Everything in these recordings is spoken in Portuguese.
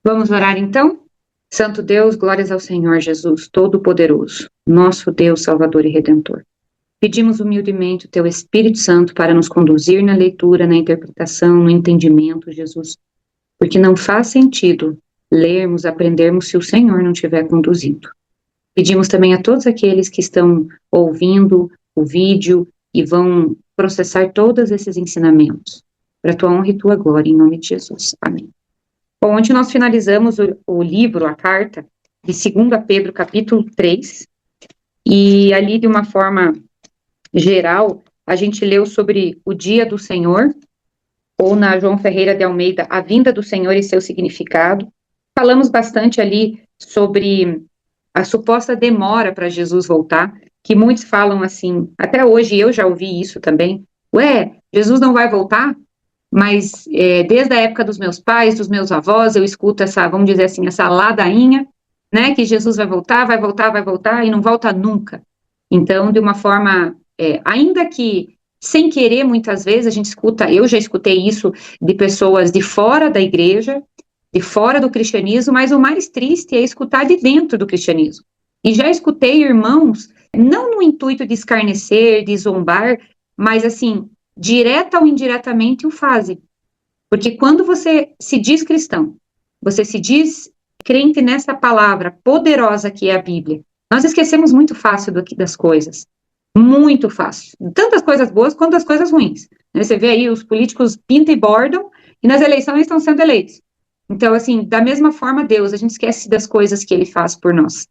Vamos orar então? Santo Deus, glórias ao Senhor Jesus, Todo-Poderoso, nosso Deus, Salvador e Redentor. Pedimos humildemente o Teu Espírito Santo para nos conduzir na leitura, na interpretação, no entendimento, Jesus, porque não faz sentido lermos, aprendermos se o Senhor não estiver conduzindo. Pedimos também a todos aqueles que estão ouvindo o vídeo e vão processar todos esses ensinamentos, para a Tua honra e Tua glória, em nome de Jesus. Amém. Bom, ontem nós finalizamos o livro, a carta, de 2 Pedro, capítulo 3, e ali, de uma forma geral, a gente leu sobre o dia do Senhor, ou na João Ferreira de Almeida, a vinda do Senhor e seu significado. Falamos bastante ali sobre a suposta demora para Jesus voltar, que muitos falam assim, até hoje eu já ouvi isso também, Jesus não vai voltar? Mas desde a época dos meus pais, dos meus avós, eu escuto essa, vamos dizer assim, essa ladainha, né, que Jesus vai voltar, e não volta nunca. Então, de uma forma, ainda que sem querer, muitas vezes, a gente escuta, eu já escutei isso de pessoas de fora da igreja, de fora do cristianismo, mas o mais triste é escutar de dentro do cristianismo. E já escutei irmãos, não no intuito de escarnecer, de zombar, mas assim, direta ou indiretamente o fazem. Porque quando você se diz cristão, você se diz crente nessa palavra poderosa que é a Bíblia, nós esquecemos muito fácil das coisas. Muito fácil. Tanto as coisas boas quanto as coisas ruins. Você vê aí os políticos pintam e bordam e nas eleições estão sendo eleitos. Então, assim, da mesma forma, Deus, a gente esquece das coisas que Ele faz por nós.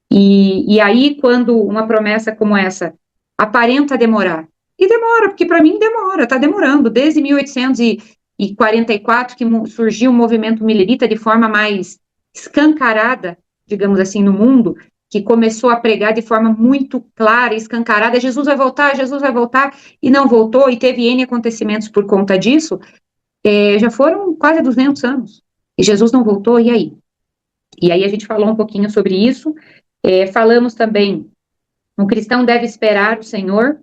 E aí, quando uma promessa como essa aparenta demorar, e demora, porque para mim demora, está demorando, desde 1844 que surgiu o movimento milerita de forma mais escancarada, digamos assim, no mundo, que começou a pregar de forma muito clara, escancarada, Jesus vai voltar, e não voltou, e teve N acontecimentos por conta disso, já foram quase 200 anos, e Jesus não voltou, e aí? E aí a gente falou um pouquinho sobre isso, falamos também, um cristão deve esperar o Senhor,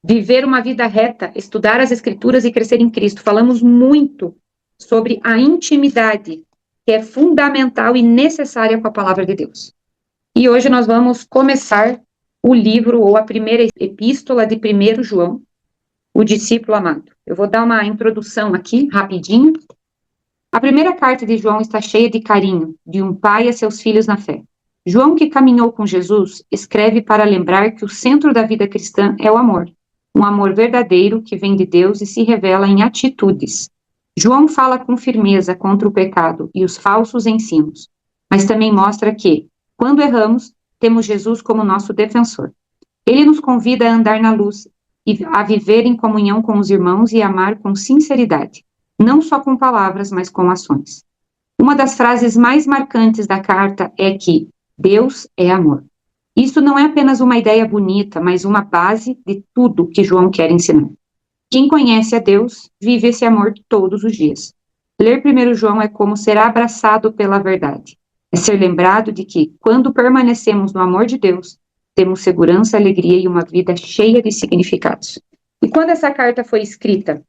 viver uma vida reta, estudar as Escrituras e crescer em Cristo. Falamos muito sobre a intimidade, que é fundamental e necessária com a palavra de Deus. E hoje nós vamos começar o livro, ou a primeira epístola de 1 João, o discípulo amado. Eu vou dar uma introdução aqui, rapidinho. A primeira carta de João está cheia de carinho, de um pai a seus filhos na fé. João, que caminhou com Jesus, escreve para lembrar que o centro da vida cristã é o amor. Um amor verdadeiro que vem de Deus e se revela em atitudes. João fala com firmeza contra o pecado e os falsos ensinos, mas também mostra que, quando erramos, temos Jesus como nosso defensor. Ele nos convida a andar na luz e a viver em comunhão com os irmãos e amar com sinceridade, não só com palavras, mas com ações. Uma das frases mais marcantes da carta é que Deus é amor. Isso não é apenas uma ideia bonita, mas uma base de tudo que João quer ensinar. Quem conhece a Deus, vive esse amor todos os dias. Ler 1 João é como ser abraçado pela verdade. É ser lembrado de que, quando permanecemos no amor de Deus, temos segurança, alegria e uma vida cheia de significados. E quando essa carta foi escrita,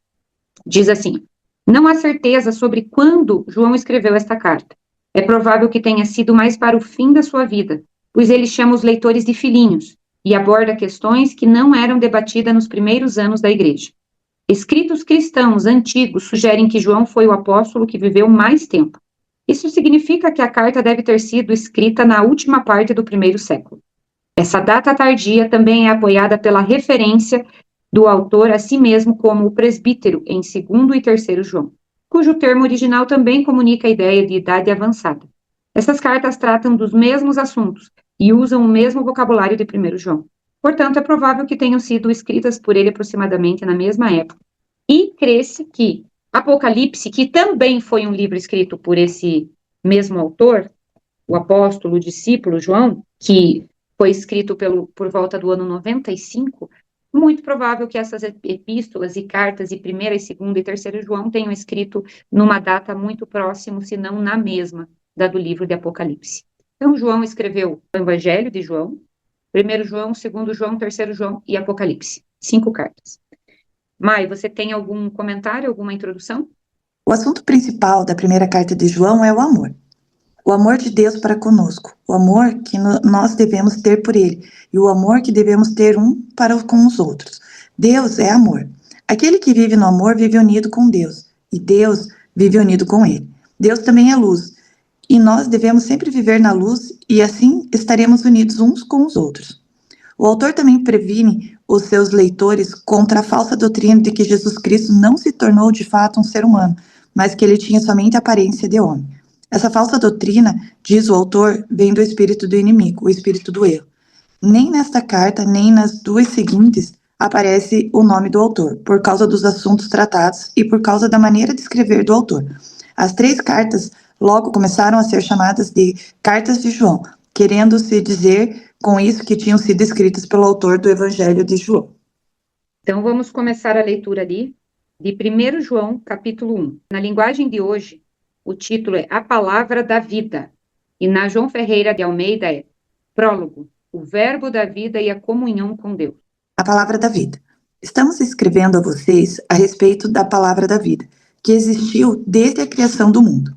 diz assim, não há certeza sobre quando João escreveu esta carta. É provável que tenha sido mais para o fim da sua vida, pois ele chama os leitores de filhinhos e aborda questões que não eram debatidas nos primeiros anos da igreja. Escritos cristãos antigos sugerem que João foi o apóstolo que viveu mais tempo. Isso significa que a carta deve ter sido escrita na última parte do primeiro século. Essa data tardia também é apoiada pela referência do autor a si mesmo como o presbítero em 2º e 3º João, cujo termo original também comunica a ideia de idade avançada. Essas cartas tratam dos mesmos assuntos e usam o mesmo vocabulário de 1 João. Portanto, é provável que tenham sido escritas por ele aproximadamente na mesma época. E crê-se que Apocalipse, que também foi um livro escrito por esse mesmo autor, o apóstolo, o discípulo João, que foi escrito por volta do ano 95, muito provável que essas epístolas e cartas de 1ª, 2ª e 3º João tenham escrito numa data muito próxima, se não na mesma, da do livro de Apocalipse. Então, João escreveu o Evangelho de João, 1 João, 2 João, 3 João e Apocalipse. 5 cartas. Mai, você tem algum comentário, alguma introdução? O assunto principal da primeira carta de João é o amor. O amor de Deus para conosco, o amor que nós devemos ter por Ele e o amor que devemos ter um para com os outros. Deus é amor. Aquele que vive no amor vive unido com Deus e Deus vive unido com Ele. Deus também é luz e nós devemos sempre viver na luz e assim estaremos unidos uns com os outros. O autor também previne os seus leitores contra a falsa doutrina de que Jesus Cristo não se tornou de fato um ser humano, mas que ele tinha somente a aparência de homem. Essa falsa doutrina, diz o autor, vem do espírito do inimigo, o espírito do erro. Nem nesta carta, nem nas duas seguintes, aparece o nome do autor, por causa dos assuntos tratados e por causa da maneira de escrever do autor. As 3 cartas logo começaram a ser chamadas de Cartas de João, querendo-se dizer com isso que tinham sido escritas pelo autor do Evangelho de João. Então, vamos começar a leitura ali de 1 João, capítulo 1. Na linguagem de hoje, o título é A Palavra da Vida. E na João Ferreira de Almeida é Prólogo, o Verbo da Vida e a Comunhão com Deus. A Palavra da Vida. Estamos escrevendo a vocês a respeito da Palavra da Vida, que existiu desde a criação do mundo.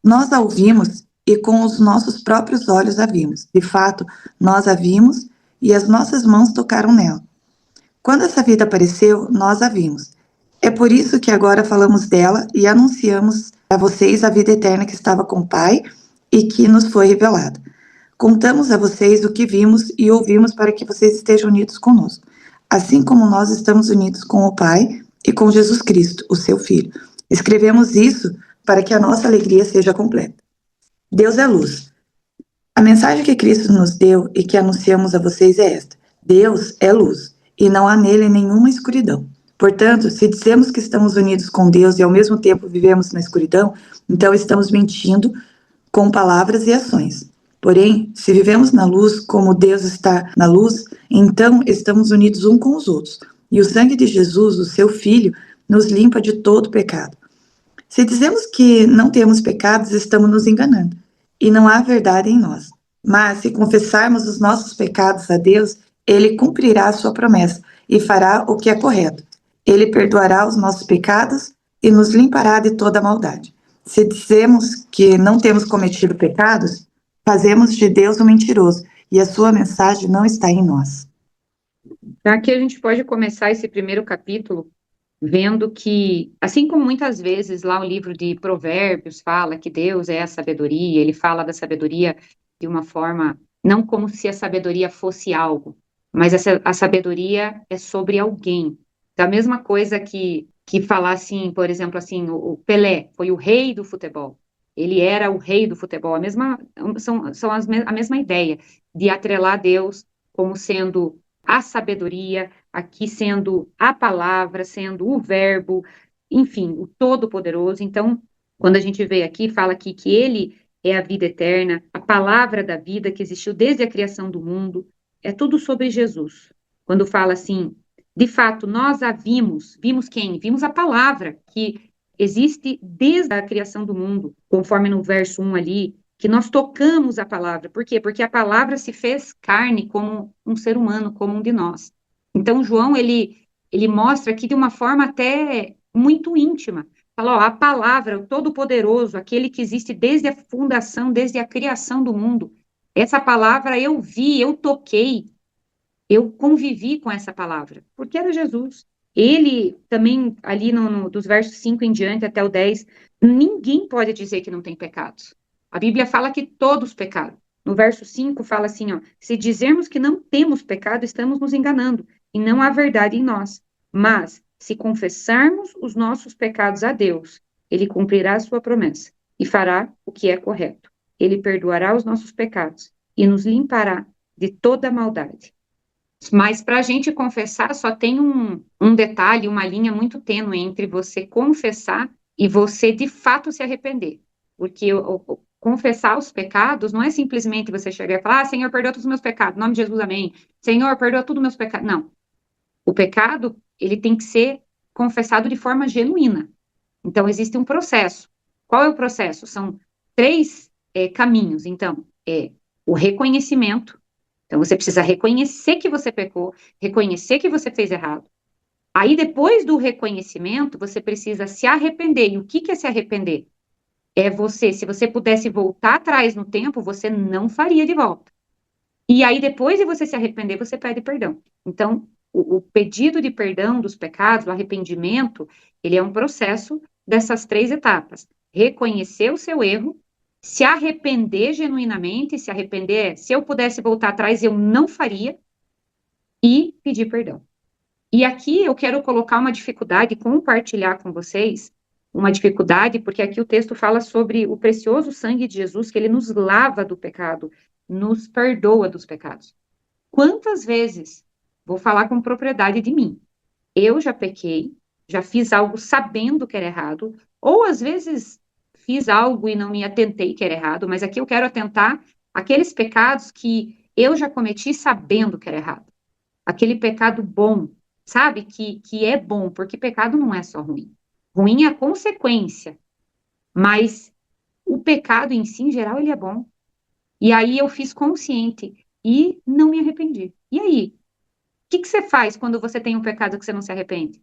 Nós a ouvimos e com os nossos próprios olhos a vimos. De fato, nós a vimos e as nossas mãos tocaram nela. Quando essa vida apareceu, nós a vimos. É por isso que agora falamos dela e anunciamos a vocês a vida eterna que estava com o Pai e que nos foi revelada. Contamos a vocês o que vimos e ouvimos para que vocês estejam unidos conosco, assim como nós estamos unidos com o Pai e com Jesus Cristo, o seu Filho. Escrevemos isso para que a nossa alegria seja completa. Deus é luz. A mensagem que Cristo nos deu e que anunciamos a vocês é esta: Deus é luz, e não há nele nenhuma escuridão. Portanto, se dizemos que estamos unidos com Deus e ao mesmo tempo vivemos na escuridão, então estamos mentindo com palavras e ações. Porém, se vivemos na luz como Deus está na luz, então estamos unidos uns com os outros. E o sangue de Jesus, o seu Filho, nos limpa de todo pecado. Se dizemos que não temos pecados, estamos nos enganando, e não há verdade em nós. Mas se confessarmos os nossos pecados a Deus, Ele cumprirá a sua promessa e fará o que é correto. Ele perdoará os nossos pecados e nos limpará de toda maldade. Se dizemos que não temos cometido pecados, fazemos de Deus um mentiroso, e a sua mensagem não está em nós. Então, aqui a gente pode começar esse primeiro capítulo vendo que, assim como muitas vezes lá o livro de Provérbios fala que Deus é a sabedoria, ele fala da sabedoria de uma forma, não como se a sabedoria fosse algo, mas a sabedoria é sobre alguém. Da mesma coisa que falar assim, por exemplo, assim, o Pelé foi o rei do futebol. Ele era o rei do futebol. A mesma ideia de atrelar Deus como sendo a sabedoria, aqui sendo a palavra, sendo o verbo, enfim, o Todo-Poderoso. Então, quando a gente vê aqui, fala aqui que ele é a vida eterna, a palavra da vida que existiu desde a criação do mundo, é tudo sobre Jesus. Quando fala assim, de fato, nós a vimos quem? Vimos a palavra que existe desde a criação do mundo, conforme no verso 1 ali, que nós tocamos a palavra. Por quê? Porque a palavra se fez carne como um ser humano, como um de nós. Então, João, ele mostra aqui de uma forma até muito íntima. Fala, ó, a palavra, o Todo-Poderoso, aquele que existe desde a fundação, desde a criação do mundo. Essa palavra eu vi, eu toquei, eu convivi com essa palavra, porque era Jesus. Ele também, ali dos versos 5 em diante até o 10, ninguém pode dizer que não tem pecados. A Bíblia fala que todos pecaram. No verso 5 fala assim, ó, se dizermos que não temos pecado, estamos nos enganando, e não há verdade em nós. Mas, se confessarmos os nossos pecados a Deus, Ele cumprirá a sua promessa e fará o que é correto. Ele perdoará os nossos pecados e nos limpará de toda maldade. Mas para a gente confessar, só tem um detalhe, uma linha muito tênue entre você confessar e você de fato se arrepender. Porque confessar os pecados não é simplesmente você chegar e falar, Senhor, perdoa todos os meus pecados, em nome de Jesus, amém. Senhor, perdoa todos os meus pecados. Não. O pecado, ele tem que ser confessado de forma genuína. Então, existe um processo. Qual é o processo? São 3 caminhos. Então, o reconhecimento. Então, você precisa reconhecer que você pecou, reconhecer que você fez errado. Aí, depois do reconhecimento, você precisa se arrepender. E o que é se arrepender? É você, se você pudesse voltar atrás no tempo, você não faria de volta. E aí, depois de você se arrepender, você pede perdão. Então, o pedido de perdão dos pecados, o arrependimento, ele é um processo dessas 3 etapas. Reconhecer o seu erro, se arrepender genuinamente, se arrepender, se eu pudesse voltar atrás, eu não faria, e pedir perdão. E aqui eu quero colocar uma dificuldade, compartilhar com vocês, uma dificuldade, porque aqui o texto fala sobre o precioso sangue de Jesus, que ele nos lava do pecado, nos perdoa dos pecados. Quantas vezes, vou falar com propriedade de mim, eu já pequei, já fiz algo sabendo que era errado, ou às vezes fiz algo e não me atentei que era errado, mas aqui eu quero atentar aqueles pecados que eu já cometi sabendo que era errado. Aquele pecado bom, sabe? Que é bom, porque pecado não é só ruim. Ruim é a consequência, mas o pecado em si, em geral, ele é bom. E aí eu fiz consciente e não me arrependi. E aí? O que você faz quando você tem um pecado que você não se arrepende?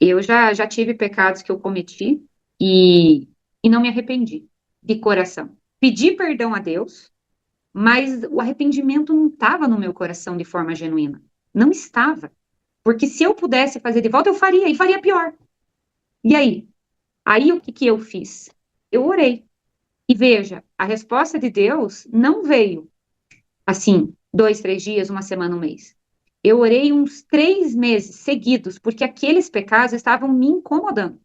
Eu já tive pecados que eu cometi e não me arrependi, de coração. Pedi perdão a Deus, mas o arrependimento não estava no meu coração de forma genuína. Não estava. Porque se eu pudesse fazer de volta, eu faria, e faria pior. E aí? Aí o que que eu fiz? Eu orei. E veja, a resposta de Deus não veio assim, 2, 3 dias, uma semana, um mês. Eu orei uns 3 meses seguidos, porque aqueles pecados estavam me incomodando.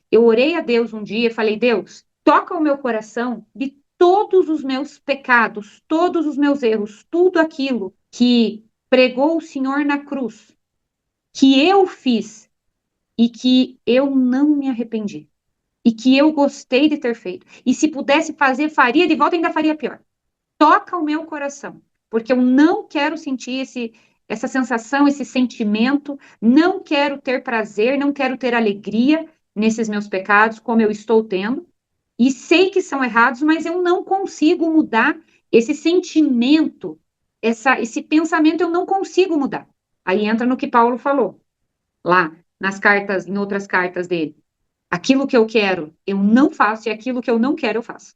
Eu orei a Deus um dia e falei, Deus, toca o meu coração de todos os meus pecados, todos os meus erros, tudo aquilo que pregou o Senhor na cruz, que eu fiz e que eu não me arrependi. E que eu gostei de ter feito. E se pudesse fazer, faria de volta, ainda faria pior. Toca o meu coração, porque eu não quero sentir essa sensação, esse sentimento, não quero ter prazer, não quero ter alegria nesses meus pecados, como eu estou tendo, e sei que são errados, mas eu não consigo mudar esse sentimento, esse pensamento eu não consigo mudar. Aí entra no que Paulo falou, lá nas cartas, em outras cartas dele. Aquilo que eu quero, eu não faço, e aquilo que eu não quero, eu faço.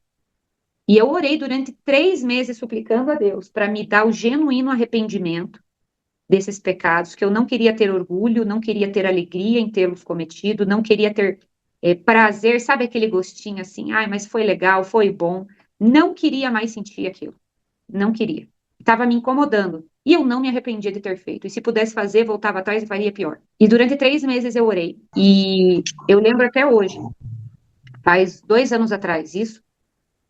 E eu orei durante 3 meses suplicando a Deus para me dar o genuíno arrependimento desses pecados, que eu não queria ter orgulho, não queria ter alegria em tê-los cometido, não queria ter prazer, sabe aquele gostinho assim, ai, mas foi legal, foi bom. Não queria mais sentir aquilo. Não queria. Estava me incomodando. E eu não me arrependia de ter feito. E se pudesse fazer, voltava atrás e faria pior. E durante 3 meses eu orei. E eu lembro até hoje, faz 2 anos atrás, isso.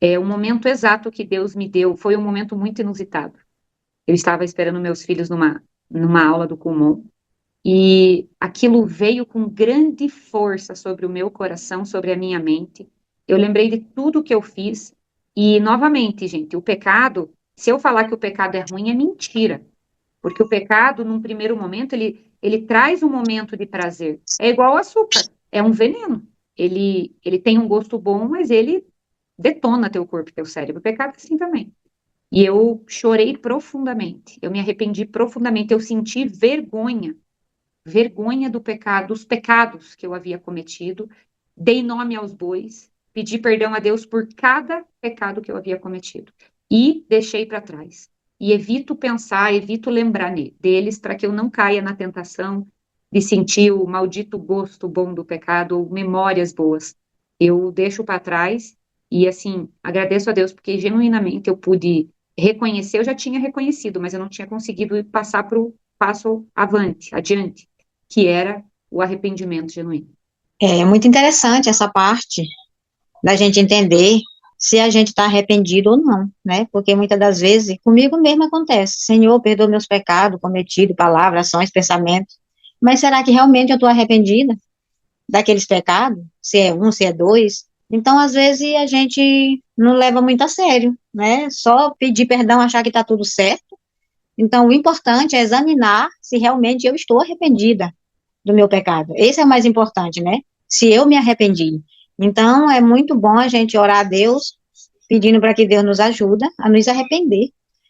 É o momento exato que Deus me deu, foi um momento muito inusitado. Eu estava esperando meus filhos numa aula do Kumon, e aquilo veio com grande força sobre o meu coração, sobre a minha mente. Eu lembrei de tudo que eu fiz, e novamente, gente, o pecado, se eu falar que o pecado é ruim, é mentira. Porque o pecado, num primeiro momento, ele traz um momento de prazer. É igual ao açúcar, é um veneno. Ele tem um gosto bom, mas ele detona teu corpo e teu cérebro. O pecado é assim também. E eu chorei profundamente. Eu me arrependi profundamente. Eu senti vergonha, vergonha do pecado, dos pecados que eu havia cometido. Dei nome aos bois, pedi perdão a Deus por cada pecado que eu havia cometido e deixei para trás. E evito pensar, evito lembrar deles para que eu não caia na tentação de sentir o maldito gosto bom do pecado ou memórias boas. Eu deixo para trás e, assim, agradeço a Deus porque genuinamente eu pude reconhecer, eu já tinha reconhecido, mas eu não tinha conseguido passar para o passo adiante, que era o arrependimento genuíno. É muito interessante essa parte da gente entender se a gente está arrependido ou não, né? Porque muitas das vezes, comigo mesmo acontece, Senhor, perdoa meus pecados cometidos, palavras, ações, pensamentos, mas será que realmente eu estou arrependida daqueles pecados? Se é um, se é dois? Então, às vezes, a gente não leva muito a sério, né? Só pedir perdão, achar que está tudo certo. Então, o importante é examinar se realmente eu estou arrependida do meu pecado. Esse é o mais importante, né? Se eu me arrependi. Então, é muito bom a gente orar a Deus, pedindo para que Deus nos ajude a nos arrepender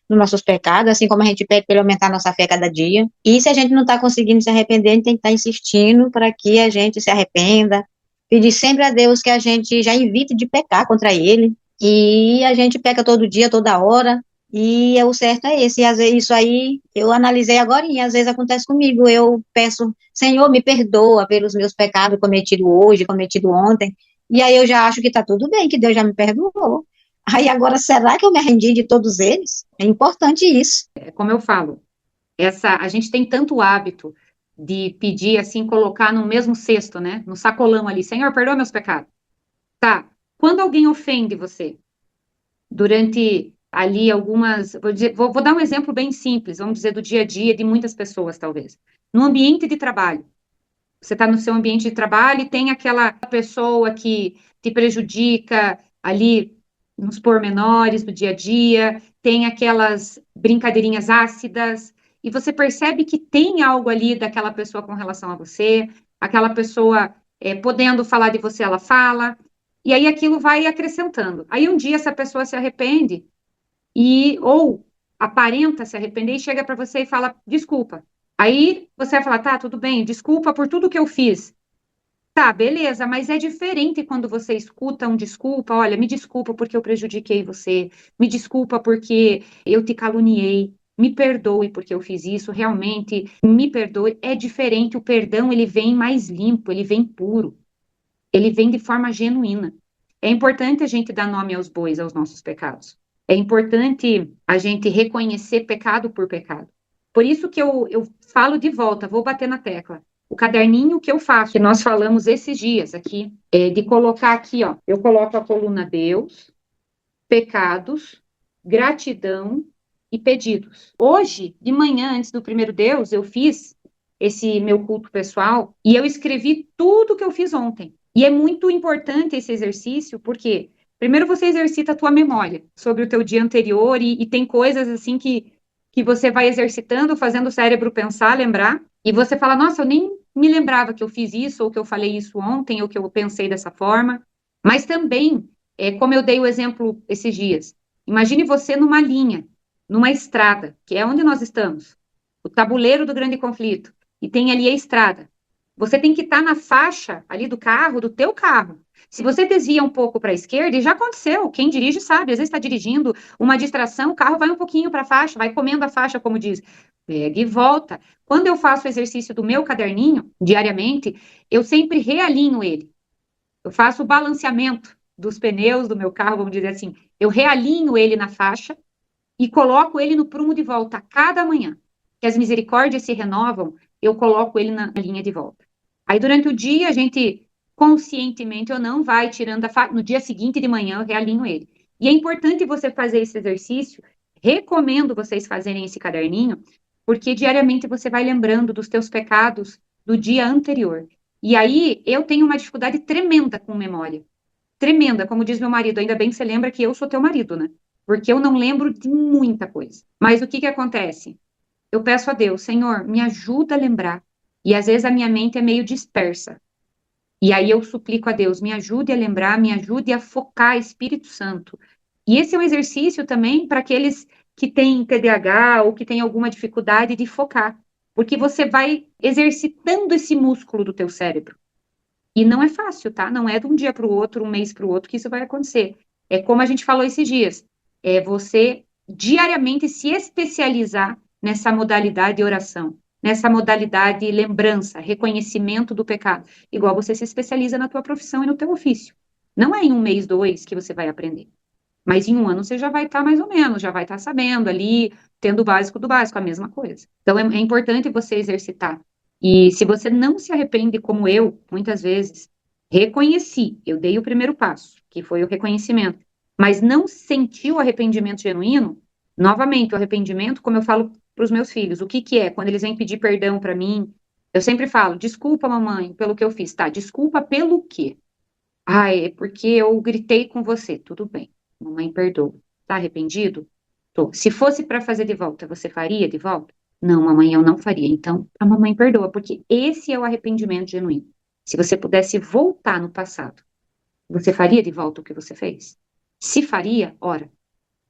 dos nossos pecados, assim como a gente pede para Ele aumentar a nossa fé cada dia. E se a gente não está conseguindo se arrepender, a gente tem que estar insistindo para que a gente se arrependa, pedir sempre a Deus que a gente já evite de pecar contra ele, e a gente peca todo dia, toda hora, e o certo é esse, e às vezes isso aí eu analisei agora, e às vezes acontece comigo, eu peço, Senhor, me perdoa pelos meus pecados cometidos hoje, cometidos ontem, e aí eu já acho que está tudo bem, que Deus já me perdoou. Aí agora, será que eu me arrependi de todos eles? É importante isso. É como eu falo, a gente tem tanto hábito de pedir assim, colocar no mesmo cesto, né? No sacolão ali, Senhor, perdoa meus pecados. Tá. Quando alguém ofende você, durante ali algumas, vou dar um exemplo bem simples, vamos dizer, do dia a dia de muitas pessoas, talvez. No ambiente de trabalho. Você está no seu ambiente de trabalho e tem aquela pessoa que te prejudica ali nos pormenores do dia a dia, tem aquelas brincadeirinhas ácidas, e você percebe que tem algo ali daquela pessoa com relação a você, aquela pessoa podendo falar de você, ela fala, e aí aquilo vai acrescentando. Aí um dia essa pessoa se arrepende, ou aparenta se arrepender e chega para você e fala, desculpa. Aí você vai falar, tá, tudo bem, desculpa por tudo que eu fiz. Tá, beleza, mas é diferente quando você escuta um desculpa, olha, me desculpa porque eu prejudiquei você, me desculpa porque eu te caluniei, me perdoe porque eu fiz isso, realmente, me perdoe. É diferente, o perdão, ele vem mais limpo, ele vem puro, ele vem de forma genuína. É importante a gente dar nome aos bois, aos nossos pecados. É importante a gente reconhecer pecado por pecado. Por isso que eu falo de volta, vou bater na tecla. O caderninho que eu faço, que nós falamos esses dias aqui, é de colocar aqui, ó, eu coloco a coluna Deus, pecados, gratidão e pedidos. Hoje, de manhã, antes do primeiro Deus, eu fiz esse meu culto pessoal e eu escrevi tudo que eu fiz ontem. E é muito importante esse exercício, porque primeiro você exercita a tua memória sobre o teu dia anterior e tem coisas assim que você vai exercitando, fazendo o cérebro pensar, lembrar, e você fala, nossa, eu nem me lembrava que eu fiz isso, ou que eu falei isso ontem, ou que eu pensei dessa forma. Mas também, como eu dei o exemplo esses dias, imagine você numa linha, numa estrada, que é onde nós estamos, o tabuleiro do grande conflito, e tem ali a estrada. Você tem que estar na faixa ali do carro, do teu carro. Se você desvia um pouco para a esquerda, e já aconteceu, quem dirige sabe, às vezes está dirigindo uma distração, o carro vai um pouquinho para a faixa, vai comendo a faixa, como diz, pega e volta. Quando eu faço o exercício do meu caderninho, diariamente, eu sempre realinho ele. Eu faço o balanceamento dos pneus do meu carro, vamos dizer assim. Eu realinho ele na faixa e coloco ele no prumo de volta a cada manhã. Que as misericórdias se renovam, eu coloco ele na linha de volta. Aí durante o dia a gente, conscientemente ou não, vai tirando a faixa. No dia seguinte de manhã eu realinho ele. E é importante você fazer esse exercício. Recomendo vocês fazerem esse caderninho, porque diariamente você vai lembrando dos teus pecados do dia anterior. E aí eu tenho uma dificuldade tremenda com memória. Tremenda, como diz meu marido, ainda bem que você lembra que eu sou teu marido, né? Porque eu não lembro de muita coisa. Mas o que que acontece? Eu peço a Deus, Senhor, me ajuda a lembrar. E às vezes a minha mente é meio dispersa. E aí eu suplico a Deus, me ajude a lembrar, me ajude a focar, Espírito Santo. E esse é um exercício também para aqueles que têm TDAH ou que têm alguma dificuldade de focar. Porque você vai exercitando esse músculo do teu cérebro. E não é fácil, tá? Não é de um dia para o outro, um mês para o outro que isso vai acontecer. É como a gente falou esses dias. É você diariamente se especializar nessa modalidade de oração, nessa modalidade de lembrança, reconhecimento do pecado. Igual você se especializa na tua profissão e no teu ofício. Não é em um mês, dois que você vai aprender. Mas em um ano você já vai estar mais ou menos, já vai estar sabendo ali, tendo o básico do básico, a mesma coisa. Então é importante você exercitar. E se você não se arrepende, como eu, muitas vezes, reconheci, eu dei o primeiro passo, que foi o reconhecimento, mas não senti o arrependimento genuíno, novamente, o arrependimento, como eu falo para os meus filhos, o que que é? Quando eles vêm pedir perdão para mim, eu sempre falo, desculpa, mamãe, pelo que eu fiz, tá? Desculpa pelo quê? Ah, é porque eu gritei com você, tudo bem. Mamãe, perdoa. Tá arrependido? Tô. Se fosse para fazer de volta, você faria de volta? Não, mamãe, eu não faria. Então, a mamãe perdoa, porque esse é o arrependimento genuíno. Se você pudesse voltar no passado, você faria de volta o que você fez? Se faria, ora.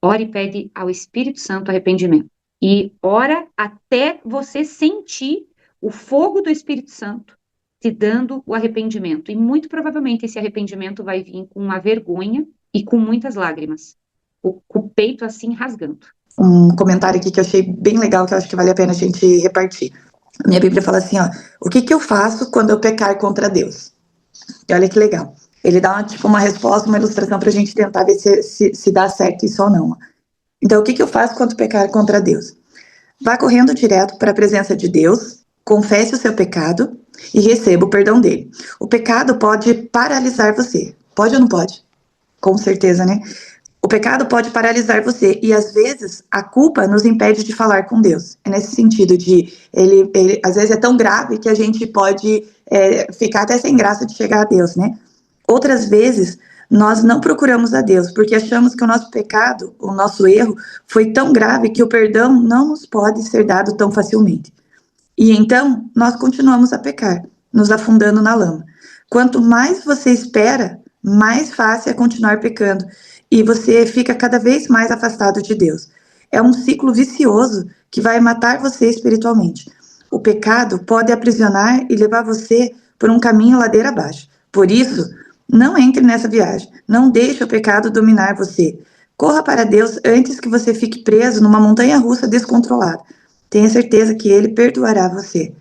Ora e pede ao Espírito Santo arrependimento. E ora até você sentir o fogo do Espírito Santo se dando o arrependimento. E muito provavelmente esse arrependimento vai vir com uma vergonha e com muitas lágrimas. Com o peito assim rasgando. Um comentário aqui que eu achei bem legal, que eu acho que vale a pena a gente repartir. Minha Bíblia fala assim, ó, o que que eu faço quando eu pecar contra Deus? E olha que legal. Ele dá uma resposta, uma ilustração pra gente tentar ver se dá certo isso ou não. Então, o que que eu faço quando pecar contra Deus? Vá correndo direto para a presença de Deus, confesse o seu pecado e receba o perdão dele. O pecado pode paralisar você. Pode ou não pode? Com certeza, né? O pecado pode paralisar você e às vezes a culpa nos impede de falar com Deus. É nesse sentido de ele às vezes é tão grave que a gente pode ficar até sem graça de chegar a Deus, né? Outras vezes nós não procuramos a Deus porque achamos que o nosso pecado, o nosso erro foi tão grave que o perdão não nos pode ser dado tão facilmente. E então nós continuamos a pecar, nos afundando na lama. Quanto mais você espera, mais fácil é continuar pecando e você fica cada vez mais afastado de Deus. É um ciclo vicioso que vai matar você espiritualmente. O pecado pode aprisionar e levar você por um caminho ladeira abaixo. Por isso, não entre nessa viagem. Não deixe o pecado dominar você. Corra para Deus antes que você fique preso numa montanha-russa descontrolada. Tenha certeza que Ele perdoará você.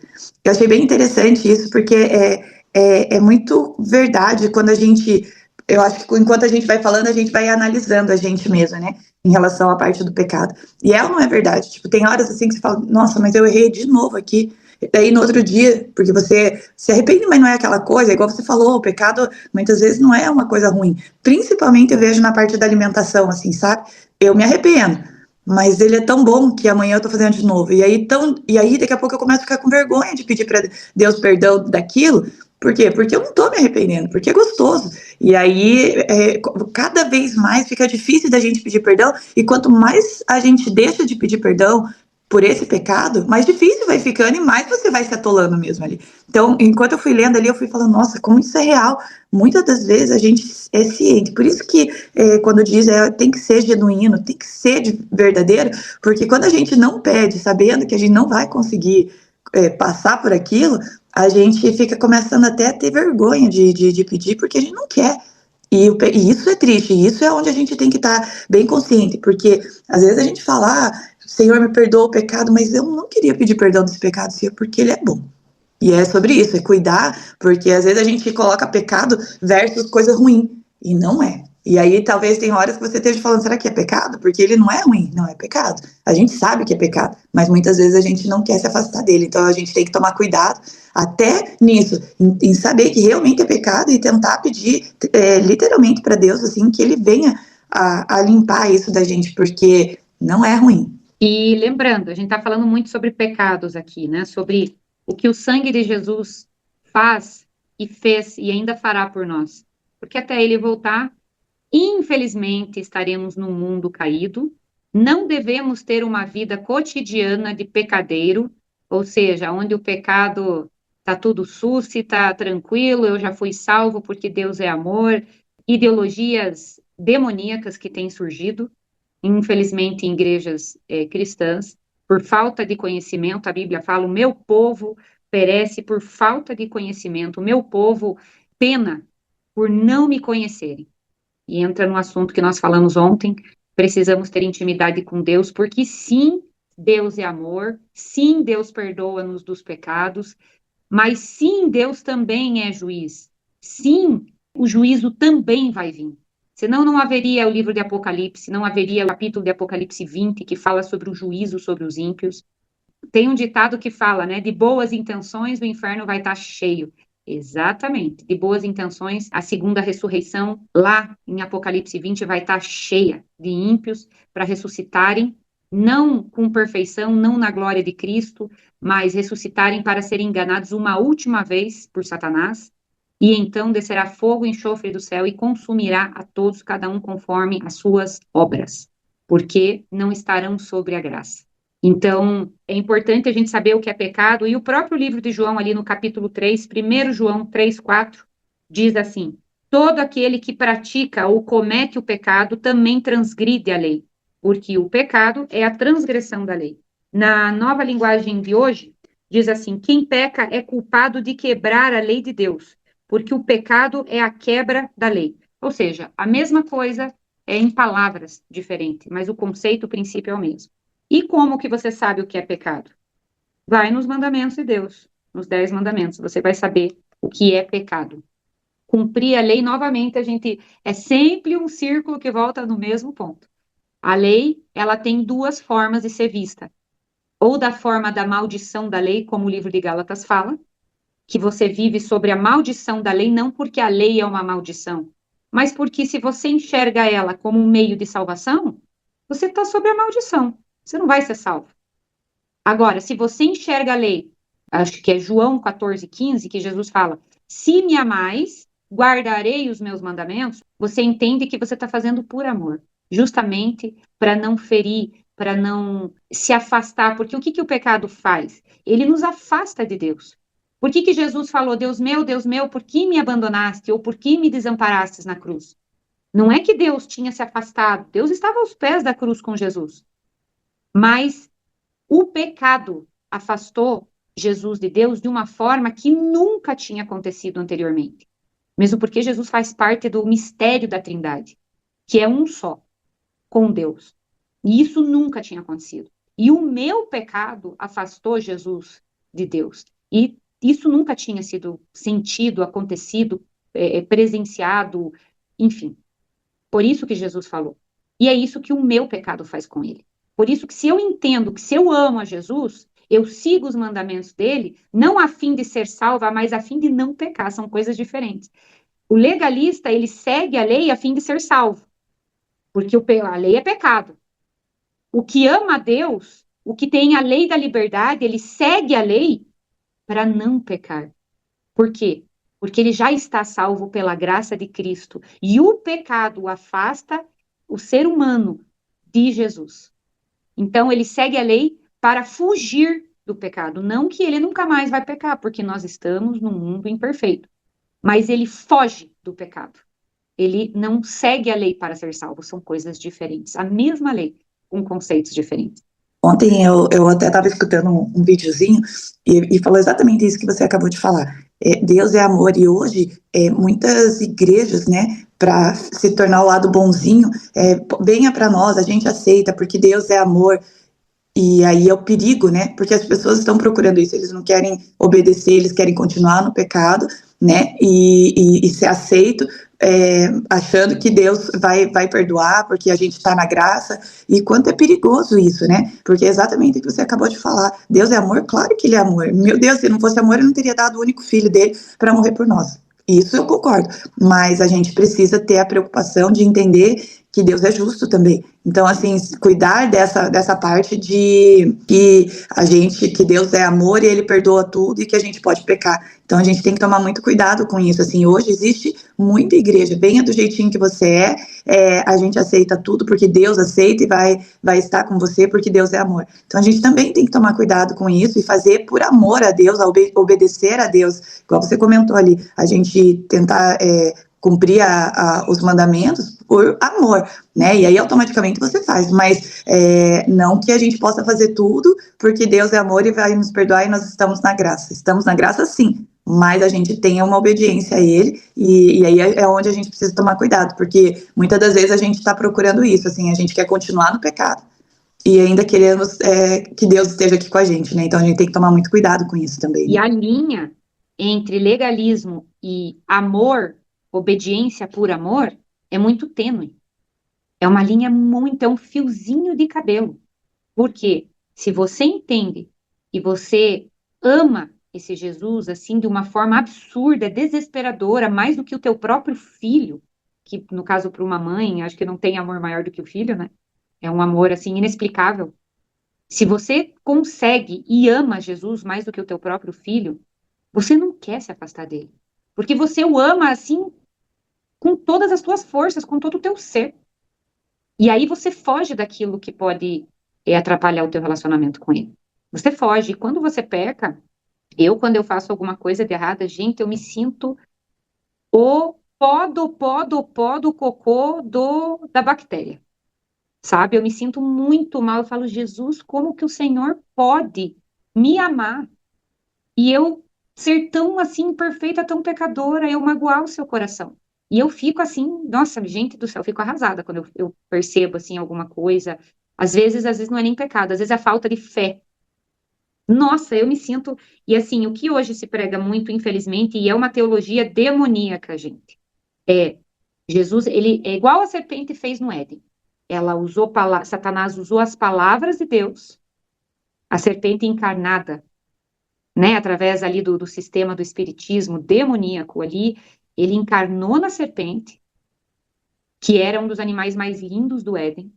Eu achei bem interessante isso, porque é muito verdade quando a gente... Eu acho que enquanto a gente vai falando, a gente vai analisando a gente mesma, né? Em relação à parte do pecado. E ela não é verdade. Tipo, tem horas assim que você fala, nossa, mas eu errei de novo aqui. E daí no outro dia, porque você se arrepende, mas não é aquela coisa, igual você falou, o pecado muitas vezes não é uma coisa ruim. Principalmente eu vejo na parte da alimentação, assim, sabe? Eu me arrependo, mas ele é tão bom que amanhã eu tô fazendo de novo. E aí daqui a pouco eu começo a ficar com vergonha de pedir para Deus perdão daquilo. Por quê? Porque eu não tô me arrependendo, porque é gostoso. E aí, cada vez mais fica difícil da gente pedir perdão, e quanto mais a gente deixa de pedir perdão por esse pecado, mais difícil vai ficando e mais você vai se atolando mesmo ali. Então, enquanto eu fui lendo ali, eu fui falando, nossa, como isso é real. Muitas das vezes a gente é ciente. Por isso que quando diz tem que ser genuíno, tem que ser verdadeiro, porque quando a gente não pede, sabendo que a gente não vai conseguir passar por aquilo, a gente fica começando até a ter vergonha de pedir, porque a gente não quer. E isso é triste, e isso é onde a gente tem que estar bem consciente, porque às vezes a gente fala, Senhor, me perdoa o pecado, mas eu não queria pedir perdão desse pecado, Senhor, porque ele é bom. E é sobre isso, é cuidar, porque às vezes a gente coloca pecado versus coisa ruim, e não é. E aí talvez tem horas que você esteja falando, será que é pecado? Porque ele não é ruim, não é pecado. A gente sabe que é pecado, mas muitas vezes a gente não quer se afastar dele, então a gente tem que tomar cuidado até nisso, em saber que realmente é pecado e tentar pedir literalmente para Deus, assim, que ele venha a limpar isso da gente, porque não é ruim. E lembrando, a gente está falando muito sobre pecados aqui, né? Sobre o que o sangue de Jesus faz e fez e ainda fará por nós. Porque até ele voltar, infelizmente, estaremos num mundo caído. Não devemos ter uma vida cotidiana de pecadeiro, ou seja, onde o pecado está tudo sucio, está tranquilo, eu já fui salvo porque Deus é amor. Ideologias demoníacas que têm surgido, infelizmente, em igrejas cristãs, por falta de conhecimento. A Bíblia fala, o meu povo perece por falta de conhecimento, o meu povo pena por não me conhecerem. E entra no assunto que nós falamos ontem, precisamos ter intimidade com Deus, porque sim, Deus é amor, sim, Deus perdoa-nos dos pecados, mas sim, Deus também é juiz. Sim, o juízo também vai vir. Senão não haveria o livro de Apocalipse, não haveria o capítulo de Apocalipse 20, que fala sobre o juízo sobre os ímpios. Tem um ditado que fala, né, de boas intenções o inferno vai estar cheio. Exatamente, de boas intenções, a segunda ressurreição, lá em Apocalipse 20, vai estar cheia de ímpios para ressuscitarem, não com perfeição, não na glória de Cristo, mas ressuscitarem para serem enganados uma última vez por Satanás, e então descerá fogo e enxofre do céu e consumirá a todos, cada um conforme as suas obras, porque não estarão sobre a graça. Então, é importante a gente saber o que é pecado, e o próprio livro de João, ali no capítulo 3, 1 João 3, 4, diz assim, todo aquele que pratica ou comete o pecado também transgride a lei, porque o pecado é a transgressão da lei. Na nova linguagem de hoje, diz assim: quem peca é culpado de quebrar a lei de Deus, porque o pecado é a quebra da lei. Ou seja, a mesma coisa é em palavras diferentes, mas o conceito, o princípio é o mesmo. E como que você sabe o que é pecado? Vai nos mandamentos de Deus, nos 10 mandamentos, você vai saber o que é pecado. Cumprir a lei, novamente, a gente é sempre um círculo que volta no mesmo ponto. A lei, ela tem duas formas de ser vista. Ou da forma da maldição da lei, como o livro de Gálatas fala, que você vive sobre a maldição da lei, não porque a lei é uma maldição, mas porque se você enxerga ela como um meio de salvação, você está sob a maldição, você não vai ser salvo. Agora, se você enxerga a lei, acho que é João 14:15, que Jesus fala: se me amais, guardarei os meus mandamentos, você entende que você está fazendo por amor, justamente para não ferir, para não se afastar, porque o que que o pecado faz? Ele nos afasta de Deus. Por que que Jesus falou: Deus meu, por que me abandonaste? Ou por que me desamparastes na cruz? Não é que Deus tinha se afastado, Deus estava aos pés da cruz com Jesus. Mas o pecado afastou Jesus de Deus de uma forma que nunca tinha acontecido anteriormente. Mesmo porque Jesus faz parte do mistério da Trindade, que é um só com Deus. E isso nunca tinha acontecido. E o meu pecado afastou Jesus de Deus. E isso nunca tinha sido sentido, acontecido, presenciado, enfim. Por isso que Jesus falou. E é isso que o meu pecado faz com ele. Por isso que se eu entendo que se eu amo a Jesus, eu sigo os mandamentos dele, não a fim de ser salva, mas a fim de não pecar, são coisas diferentes. O legalista, ele segue a lei a fim de ser salvo, porque a lei é pecado. O que ama a Deus, o que tem a lei da liberdade, ele segue a lei para não pecar. Por quê? Porque ele já está salvo pela graça de Cristo. E o pecado afasta o ser humano de Jesus. Então, ele segue a lei para fugir do pecado. Não que ele nunca mais vai pecar, porque nós estamos num mundo imperfeito. Mas ele foge do pecado. Ele não segue a lei para ser salvo. São coisas diferentes. A mesma lei, com conceitos diferentes. Ontem eu até estava escutando um videozinho e falou exatamente isso que você acabou de falar. Deus é amor e hoje muitas igrejas, né, para se tornar o lado bonzinho, venha para nós, a gente aceita porque Deus é amor. E aí é o perigo, né? Porque as pessoas estão procurando isso, eles não querem obedecer, eles querem continuar no pecado, né? E ser aceito, achando que Deus vai perdoar, porque a gente está na graça. E quanto é perigoso isso, né? Porque é exatamente o que você acabou de falar. Deus é amor? Claro que ele é amor. Meu Deus, se não fosse amor, ele não teria dado o único filho dele para morrer por nós. Isso eu concordo. Mas a gente precisa ter a preocupação de entender que Deus é justo também. Então, assim, cuidar dessa parte de que Deus é amor e ele perdoa tudo e que a gente pode pecar. Então, a gente tem que tomar muito cuidado com isso. Assim, hoje existe muita igreja, venha do jeitinho que você a gente aceita tudo porque Deus aceita e vai estar com você porque Deus é amor. Então, a gente também tem que tomar cuidado com isso e fazer por amor a Deus, obedecer a Deus, igual você comentou ali, a gente tentar cumprir os mandamentos por amor, né? E aí automaticamente você faz, mas não que a gente possa fazer tudo porque Deus é amor e vai nos perdoar e nós estamos na graça. Estamos na graça, sim, mas a gente tem uma obediência a Ele e aí é onde a gente precisa tomar cuidado, porque muitas das vezes a gente está procurando isso, assim, a gente quer continuar no pecado e ainda queremos que Deus esteja aqui com a gente, né? Então a gente tem que tomar muito cuidado com isso também. E a linha entre legalismo e amor, obediência por amor, é muito tênue. É uma linha muito, é um fiozinho de cabelo. Porque se você entende e você ama esse Jesus assim de uma forma absurda, desesperadora, mais do que o teu próprio filho, que no caso para uma mãe, acho que não tem amor maior do que o filho, né? É um amor assim inexplicável. Se você consegue e ama Jesus mais do que o teu próprio filho, você não quer se afastar dele. Porque você o ama assim com todas as tuas forças, com todo o teu ser. E aí você foge daquilo que pode atrapalhar o teu relacionamento com ele. Você foge. E quando você peca, quando eu faço alguma coisa de errada, gente, eu me sinto o pó do cocô da bactéria. Sabe? Eu me sinto muito mal. Eu falo, Jesus, como que o Senhor pode me amar e eu ser tão assim imperfeita, tão pecadora, eu magoar o seu coração. E eu fico assim, nossa, gente do céu, eu fico arrasada quando eu percebo assim alguma coisa. Às vezes não é nem pecado, às vezes é falta de fé. Nossa, eu me sinto. E assim, o que hoje se prega muito, infelizmente, e é uma teologia demoníaca, gente. É, Jesus, ele é igual a serpente fez no Éden. Ela usou, Satanás usou as palavras de Deus, a serpente encarnada, né, através ali do sistema do espiritismo demoníaco ali, ele encarnou na serpente, que era um dos animais mais lindos do Éden,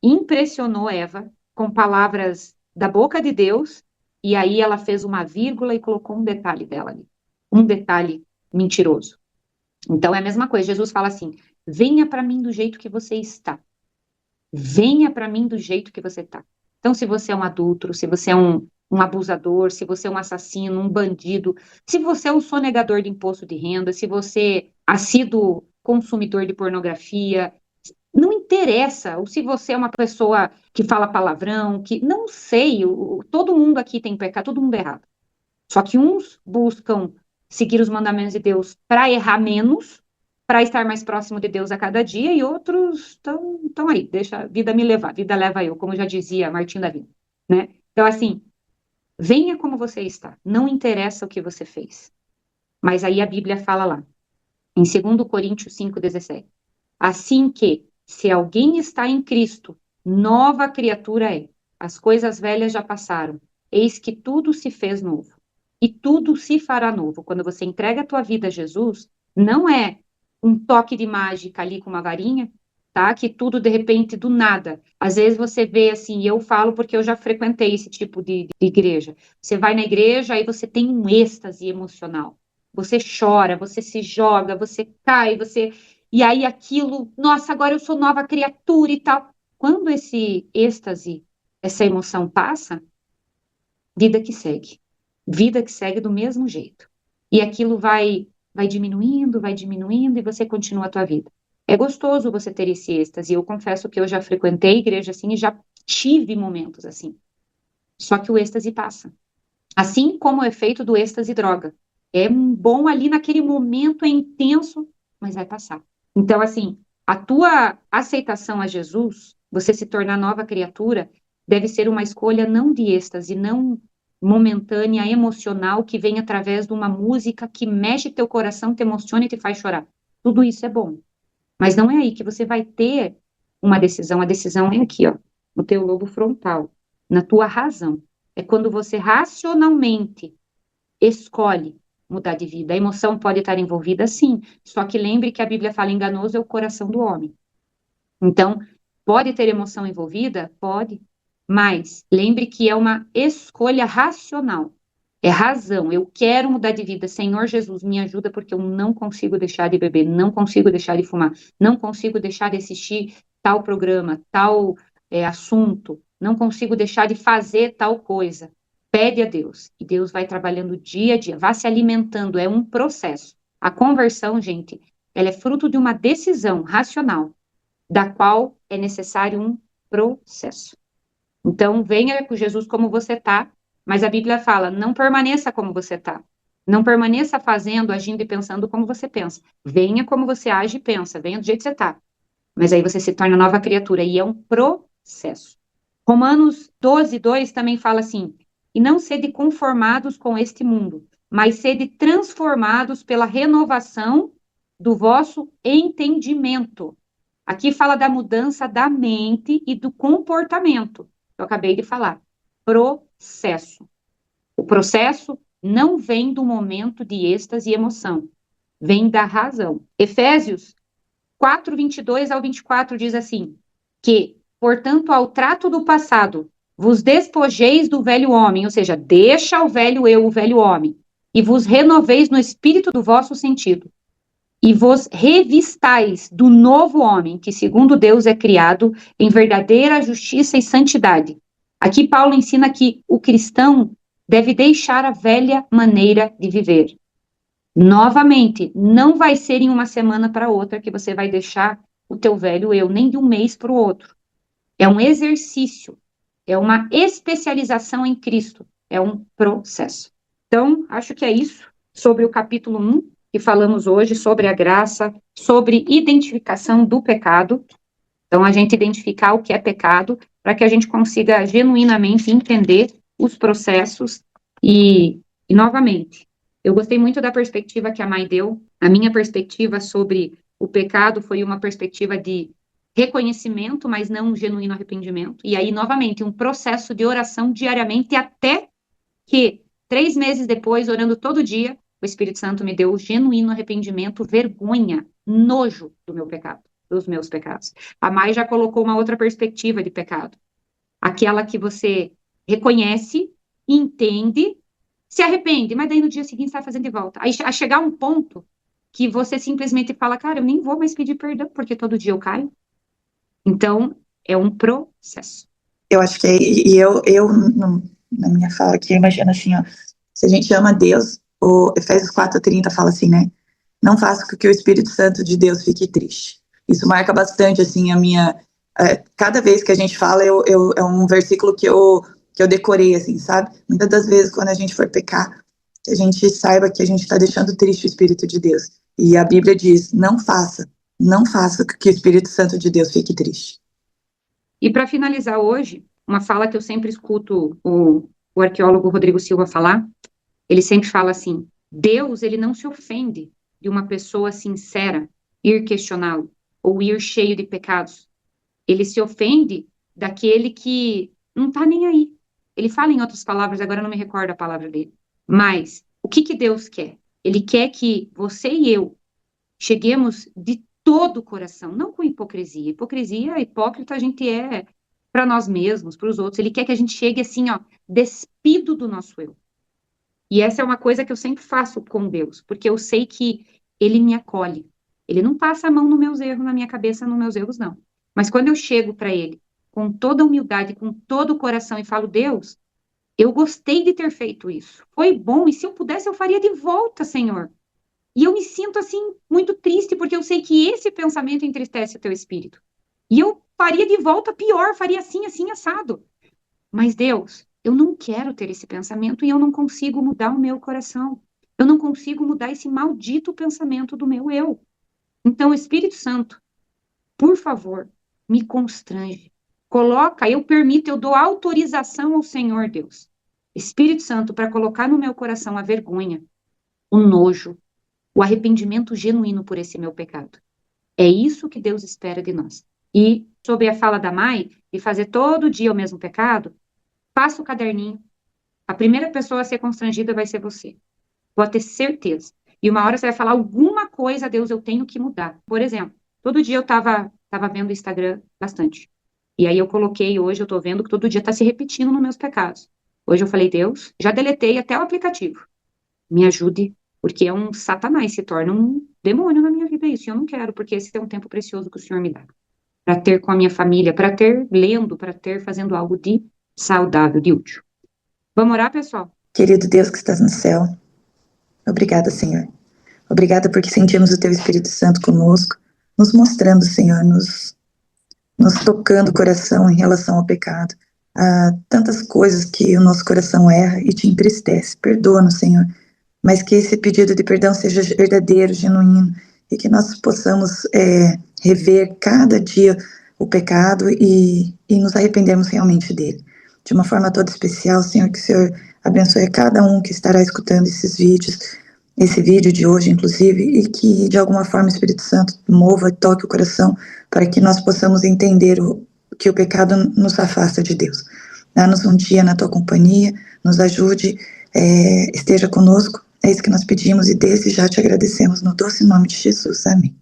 impressionou Eva com palavras da boca de Deus, e aí ela fez uma vírgula e colocou um detalhe dela ali, um detalhe mentiroso. Então é a mesma coisa, Jesus fala assim: venha para mim do jeito que você está. Venha para mim do jeito que você está. Então, se você é um adúltero, se você é um abusador, se você é um assassino, um bandido, se você é um sonegador de imposto de renda, se você é sido consumidor de pornografia, não interessa, ou se você é uma pessoa que fala palavrão, que não sei, todo mundo aqui tem pecado, todo mundo é errado. Só que uns buscam seguir os mandamentos de Deus para errar menos, para estar mais próximo de Deus a cada dia, e outros estão aí, deixa a vida me levar, a vida leva eu, como já dizia Martinho da Vila, né? Então, assim, venha como você está, não interessa o que você fez. Mas aí a Bíblia fala lá, em 2 Coríntios 5,17, assim que, se alguém está em Cristo, nova criatura é. As coisas velhas já passaram, eis que tudo se fez novo. E tudo se fará novo. Quando você entrega a tua vida a Jesus, não é um toque de mágica ali com uma varinha, tá? Que tudo, de repente, do nada. Às vezes você vê assim, e eu falo porque eu já frequentei esse tipo de igreja. Você vai na igreja, aí você tem um êxtase emocional. Você chora, você se joga, você cai, você... E aí aquilo, nossa, agora eu sou nova criatura e tal. Quando esse êxtase, essa emoção passa, vida que segue. Vida que segue do mesmo jeito. E aquilo vai diminuindo e você continua a tua vida. É gostoso você ter esse êxtase. Eu confesso que eu já frequentei igreja assim e já tive momentos assim. Só que o êxtase passa. Assim como o efeito do êxtase droga. É bom ali naquele momento, é intenso, mas vai passar. Então, assim, a tua aceitação a Jesus, você se tornar nova criatura, deve ser uma escolha não de êxtase, não momentânea, emocional, que vem através de uma música que mexe teu coração, te emociona e te faz chorar. Tudo isso é bom. Mas não é aí que você vai ter uma decisão. A decisão é aqui, ó, no teu lobo frontal, na tua razão. É quando você racionalmente escolhe mudar de vida. A emoção pode estar envolvida, sim. Só que lembre que a Bíblia fala: enganoso é o coração do homem. Então, pode ter emoção envolvida? Pode. Mas lembre que é uma escolha racional. É razão. Eu quero mudar de vida. Senhor Jesus, me ajuda porque eu não consigo deixar de beber, não consigo deixar de fumar, não consigo deixar de assistir tal programa, tal assunto, não consigo deixar de fazer tal coisa. Pede a Deus e Deus vai trabalhando dia a dia, vai se alimentando. É um processo. A conversão, gente, ela é fruto de uma decisão racional, da qual é necessário um processo. Então, venha com Jesus como você está, mas a Bíblia fala: não permaneça como você está. Não permaneça fazendo, agindo e pensando como você pensa. Venha como você age e pensa, venha do jeito que você está. Mas aí você se torna nova criatura, e é um processo. Romanos 12:2 também fala assim: e não sede conformados com este mundo, mas sede transformados pela renovação do vosso entendimento. Aqui fala da mudança da mente e do comportamento. Eu acabei de falar. Processo. O processo não vem do momento de êxtase e emoção, vem da razão. Efésios 4:22-24 diz assim: que, portanto, ao trato do passado, vos despojeis do velho homem, ou seja, deixa o velho eu, o velho homem, e vos renoveis no espírito do vosso sentido, e vos revistais do novo homem, que segundo Deus é criado em verdadeira justiça e santidade. Aqui Paulo ensina que o cristão deve deixar a velha maneira de viver. Novamente, não vai ser em uma semana para outra que você vai deixar o teu velho eu, nem de um mês para o outro. É um exercício, é uma especialização em Cristo, é um processo. Então, acho que é isso sobre o capítulo 1, que falamos hoje, sobre a graça, sobre identificação do pecado. Então, a gente identificar o que é pecado, para que a gente consiga genuinamente entender os processos e novamente, eu gostei muito da perspectiva que a Mai deu. A minha perspectiva sobre o pecado foi uma perspectiva de reconhecimento, mas não um genuíno arrependimento. E aí, novamente, um processo de oração diariamente, até que 3 meses depois, orando todo dia, o Espírito Santo me deu o genuíno arrependimento, vergonha, nojo do meu pecado, dos meus pecados. A Mai já colocou uma outra perspectiva de pecado. Aquela que você reconhece, entende, se arrepende, mas daí no dia seguinte você está fazendo de volta. Aí a chegar um ponto que você simplesmente fala, cara, eu nem vou mais pedir perdão, porque todo dia eu caio. Então, é um processo. Eu acho que, na minha fala aqui, eu imagino assim, ó, se a gente ama Deus, o Efésios 4:30 fala assim, né, não faça com que o Espírito Santo de Deus fique triste. Isso marca bastante, assim, a minha, cada vez que a gente fala, é um versículo que eu decorei, assim, sabe? Muitas das vezes, quando a gente for pecar, que a gente saiba que a gente está deixando triste o Espírito de Deus. E a Bíblia diz, não faça com que o Espírito Santo de Deus fique triste. E para finalizar hoje, uma fala que eu sempre escuto o arqueólogo Rodrigo Silva falar, ele sempre fala assim, Deus, ele não se ofende de uma pessoa sincera ir questioná-lo, ou ir cheio de pecados. Ele se ofende daquele que não está nem aí. Ele fala em outras palavras, agora eu não me recordo a palavra dele. Mas, o que Deus quer? Ele quer que você e eu cheguemos de todo o coração, não com hipocrisia. Hipocrisia, hipócrita, a gente é para nós mesmos, para os outros. Ele quer que a gente chegue assim, ó, despido do nosso eu. E essa é uma coisa que eu sempre faço com Deus, porque eu sei que Ele me acolhe. Ele não passa a mão nos meus erros, na minha cabeça, nos meus erros, não. Mas quando eu chego para Ele, com toda a humildade, com todo o coração, e falo, Deus, eu gostei de ter feito isso. Foi bom, e se eu pudesse, eu faria de volta, Senhor. E eu me sinto, assim, muito triste, porque eu sei que esse pensamento entristece o teu espírito. E eu faria de volta pior, faria assim, assim, assado. Mas, Deus, eu não quero ter esse pensamento e eu não consigo mudar o meu coração. Eu não consigo mudar esse maldito pensamento do meu eu. Então, Espírito Santo, por favor, me constrange. Coloca, eu permito, eu dou autorização ao Senhor, Deus. Espírito Santo, para colocar no meu coração a vergonha, o nojo, o arrependimento genuíno por esse meu pecado. É isso que Deus espera de nós. E, sobre a fala da Mai, de fazer todo dia o mesmo pecado, faça o caderninho. A primeira pessoa a ser constrangida vai ser você. Pode ter certeza. E uma hora você vai falar alguma coisa, Deus, eu tenho que mudar. Por exemplo, todo dia eu tava vendo o Instagram bastante. E aí eu coloquei hoje, eu tô vendo que todo dia tá se repetindo nos meus pecados. Hoje eu falei, Deus, já deletei até o aplicativo. Me ajude, porque é um satanás, se torna um demônio na minha vida isso. E eu não quero, porque esse é um tempo precioso que o Senhor me dá. Para ter com a minha família, para ter lendo, para ter fazendo algo de saudável, de útil. Vamos orar, pessoal? Querido Deus que estás no céu, obrigada, Senhor. Obrigada porque sentimos o Teu Espírito Santo conosco, nos mostrando, Senhor, nos tocando o coração em relação ao pecado. Há tantas coisas que o nosso coração erra e te entristece. Perdoa-nos, Senhor, mas que esse pedido de perdão seja verdadeiro, genuíno, e que nós possamos rever cada dia o pecado e nos arrependermos realmente dele. De uma forma toda especial, Senhor, que o Senhor abençoe cada um que estará escutando esses vídeos, esse vídeo de hoje, inclusive, e que, de alguma forma, o Espírito Santo mova e toque o coração para que nós possamos entender que o pecado nos afasta de Deus. Dá-nos um dia na Tua companhia, nos ajude, esteja conosco, é isso que nós pedimos e desde já te agradecemos, no doce nome de Jesus. Amém.